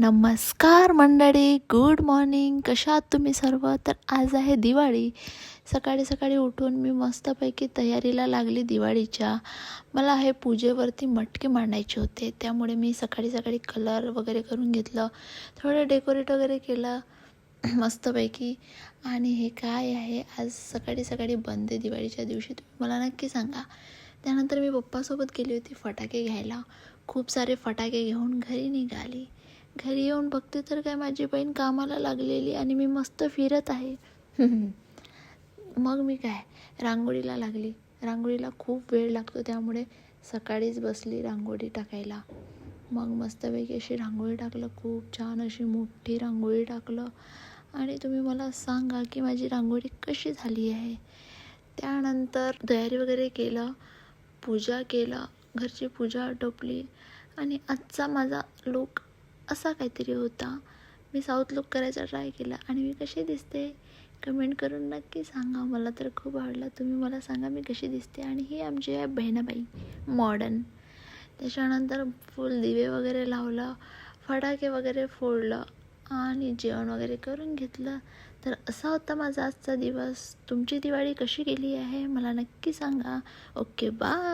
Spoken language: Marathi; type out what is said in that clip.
नमस्कार मंडळी, गुड मॉर्निंग. कशा आहात तुम्ही सर्व? तर आज आहे दिवाळी. सकाळी सकाळी उठून मी मस्तपैकी तयारीला लागली दिवाळीच्या. मला हे पूजेवरती मटके मांडायचे होते, त्यामुळे मी सकाळी सकाळी कलर वगैरे करून घेतलं, थोडं डेकोरेट वगैरे केलं मस्तपैकी. आणि हे काय आहे, आज सकाळी सकाळी बंद आहे दिवाळीच्या दिवशी, तुम्ही मला नक्की सांगा. त्यानंतर मी पप्पासोबत गेली होती फटाके घ्यायला. खूप सारे फटाके घेऊन घरी निघाली. घरी येऊन बघते तर काय, माझी बहीण कामाला लागलेली आणि मी मस्त फिरत आहे. मग मी काय रांगोळीला लागली. रांगोळीला खूप वेळ लागतो, त्यामुळे सकाळीच बसली रांगोळी टाकायला. मग मस्तपैकी अशी रांगोळी टाकलं, खूप छान अशी मोठी रांगोळी टाकलं. आणि तुम्ही मला सांगा की माझी रांगोळी कशी झाली आहे. त्यानंतर तयारी वगैरे केलं, पूजा केलं, घरची पूजा आटोपली. आणि आजचा माझा लूक असा काहीतरी होता. मी साऊथ लुक करायचा ट्राय केला. आणि मी कशी दिसते कमेंट करून नक्की सांगा. मला तर खूप आवडला. तुम्ही मला सांगा मी कशी दिसते. आणि ही आमची आहे बहिणाबाई मॉडर्न. त्याच्यानंतर फुल दिवे वगैरे लावलं, फटाके वगैरे फोडलं आणि जेवण वगैरे करून घेतलं. तर असा होता माझा आजचा दिवस. तुमची दिवाळी कशी गेली आहे मला नक्की सांगा. Okay, bye.